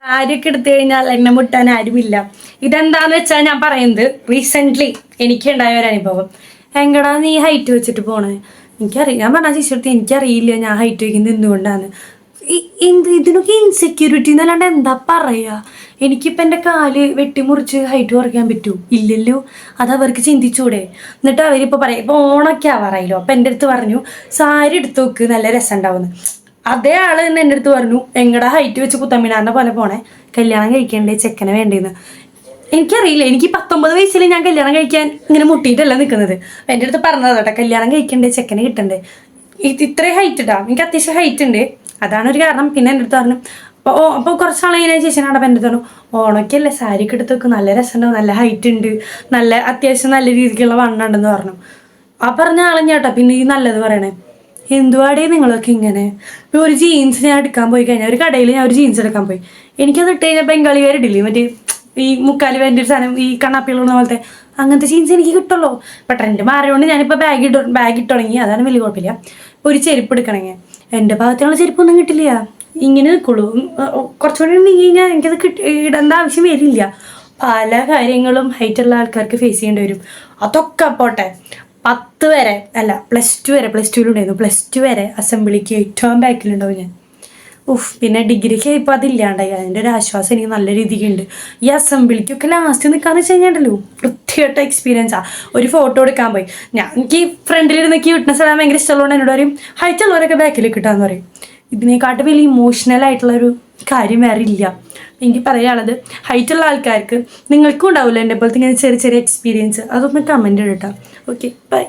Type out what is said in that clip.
ആരൊക്കെ എടുത്തു കഴിഞ്ഞാൽ എന്നെ മുട്ടാൻ ആരുമില്ല. ഇതെന്താന്ന് വെച്ചാൽ ഞാൻ പറയുന്നത് റീസെന്റ് എനിക്ക് ഉണ്ടായ ഒരു അനുഭവം. എങ്കടാ നീ ഹൈറ്റ് വെച്ചിട്ട് പോണേ? എനിക്കറിയാം, ഞാൻ പറഞ്ഞ ചേച്ചി എനിക്കറിയില്ല ഞാൻ ഹൈറ്റ് വയ്ക്കുന്നത് എന്തുകൊണ്ടാണ്. ഇതിനൊക്കെ ഇൻസെക്യൂരിറ്റി എന്നല്ലാണ്ട് എന്താ പറയാ? എനിക്കിപ്പോൾ എൻ്റെ കാല് വെട്ടിമുറിച്ച് ഹൈറ്റ് കുറയ്ക്കാൻ പറ്റൂ? ഇല്ലല്ലോ. അത് അവർക്ക് ചിന്തിച്ചൂടെ? എന്നിട്ട് അവരിപ്പോൾ പറയാം, ഇപ്പോൾ ഓണൊക്കെ ആവാറായില്ലോ. അപ്പം എൻ്റെ അടുത്ത് പറഞ്ഞു സാരി എടുത്ത് നോക്ക് നല്ല രസം ഉണ്ടാവുന്നു. അതേ ആള് തന്നെ എൻ്റെ അടുത്ത് പറഞ്ഞു എങ്ങടെ ഹൈറ്റ് വെച്ച് കുത്തമ്മിനാറിനെ പോലെ പോണേ, കല്യാണം കഴിക്കണ്ടേ, ചെക്കനെ വേണ്ടേന്ന്. എനിക്കറിയില്ല, എനിക്ക് 19 വയസ്സിൽ ഞാൻ കല്യാണം കഴിക്കാൻ ഇങ്ങനെ മുട്ടിയിട്ടല്ല നിൽക്കുന്നത്. അപ്പം എൻ്റെ അടുത്ത് പറഞ്ഞത് കേട്ടോ, കല്യാണം കഴിക്കണ്ടേ, ചെക്കനെ കിട്ടണ്ടേ. ഇത്രയും ഹൈറ്റ് ഇട്ടാ, എനിക്ക് അത്യാവശ്യം ഹൈറ്റ് ഉണ്ട്, അതാണ് ഒരു കാരണം. പിന്നെ എൻ്റെ അടുത്ത് പറഞ്ഞു അപ്പോൾ കുറച്ചാളെ ഇങ്ങനെ ചേച്ചനാണ്. അപ്പം എൻ്റെ അടുത്ത് പറഞ്ഞു ഓണൊക്കെ അല്ലേ, സാരിക്ക് എടുത്ത് വെക്കും, നല്ല രസമുണ്ടാവും, നല്ല ഹൈറ്റ് ഉണ്ട്, നല്ല അത്യാവശ്യം നല്ല രീതിക്കുള്ള വണ്ണം ഉണ്ടെന്ന് പറഞ്ഞു. ആ പറഞ്ഞ ആളെഞ്ഞാട്ടോ പിന്നെ ഈ നല്ലത് പറയണേ. എന്തുവാടേ നിങ്ങളൊക്കെ ഇങ്ങനെ? ഇപ്പോൾ ഒരു ജീൻസ് ഞാൻ എടുക്കാൻ പോയി കഴിഞ്ഞാൽ, ഒരു കടയിൽ ഞാൻ ഒരു ജീൻസ് എടുക്കാൻ പോയി, എനിക്കത് ഇട്ട് കഴിഞ്ഞാൽ ബംഗാളികാരിടില്ലേ മറ്റേ ഈ മുക്കാലി വേണ്ട ഒരു സാധനം, ഈ കണ്ണാപ്പികളുന്ന പോലത്തെ അങ്ങനത്തെ ജീൻസ് എനിക്ക് കിട്ടുള്ളൂ. ഇപ്പം ട്രെൻഡ് മാറിയോണ്ട് ഞാനിപ്പോൾ ബാഗ് ഇട്ട് തുടങ്ങി, അതാണ് വലിയ കുഴപ്പമില്ല. ഒരു ചെരുപ്പ് എടുക്കണമെങ്കിൽ എൻ്റെ ഭാഗത്തുള്ള ചെരുപ്പൊന്നും കിട്ടില്ല, ഇങ്ങനെ നിൽക്കുള്ളൂ. കുറച്ചുകൂടി നീങ്ങി കഴിഞ്ഞാൽ എനിക്കത് ഇടേണ്ട ആവശ്യം വരില്ല. പല കാര്യങ്ങളും ഹൈറ്റുള്ള ആൾക്കാർക്ക് ഫേസ് ചെയ്യേണ്ടി വരും. അതൊക്കെ പോട്ടെ, 10 വരെ അല്ല +2 വരെ, +2ലുണ്ടായിരുന്നു, +2 വരെ അസംബ്ലിക്ക് ഏറ്റവും ബാക്കിലുണ്ടാവും ഞാൻ. പിന്നെ ഡിഗ്രിക്ക് ഇപ്പോൾ അതില്ലാണ്ടായി. അതിൻ്റെ ഒരു ആശ്വാസം എനിക്ക് നല്ല രീതിക്കുണ്ട്. ഈ അസംബ്ലിക്കൊക്കെ ലാസ്റ്റ് നിൽക്കാന്ന് വെച്ച് കഴിഞ്ഞാണ്ടല്ലോ വൃത്തിയായിട്ട എക്സ്പീരിയൻസാണ്. ഒരു ഫോട്ടോ എടുക്കാൻ പോയി, എനിക്ക് ഫ്രണ്ടിലിരുന്ന് ക്യൂട്ട്നെസ് ഇടാൻ ഭയങ്കര ഇഷ്ടമുള്ളതുകൊണ്ട് എന്നോട് പറയും ഹൈറ്റ് ഉള്ളവരൊക്കെ ബാക്കിലേക്ക് ഇട്ടാന്ന് പറയും. ഇതിനെക്കാട്ടും വലിയ ഇമോഷണൽ ആയിട്ടുള്ളൊരു കാര്യം വേറെ ഇല്ല. എനിക്ക് പറയാനുള്ളത്, ഹൈറ്റുള്ള ആൾക്കാർക്ക് നിങ്ങൾക്കും ഉണ്ടാവില്ല എൻ്റെ പോലത്തെ ഇങ്ങനെ ചെറിയ ചെറിയ എക്സ്പീരിയൻസ്, അതൊന്ന് കമൻറ്റ് ഇടട്ടോ. Okay, by.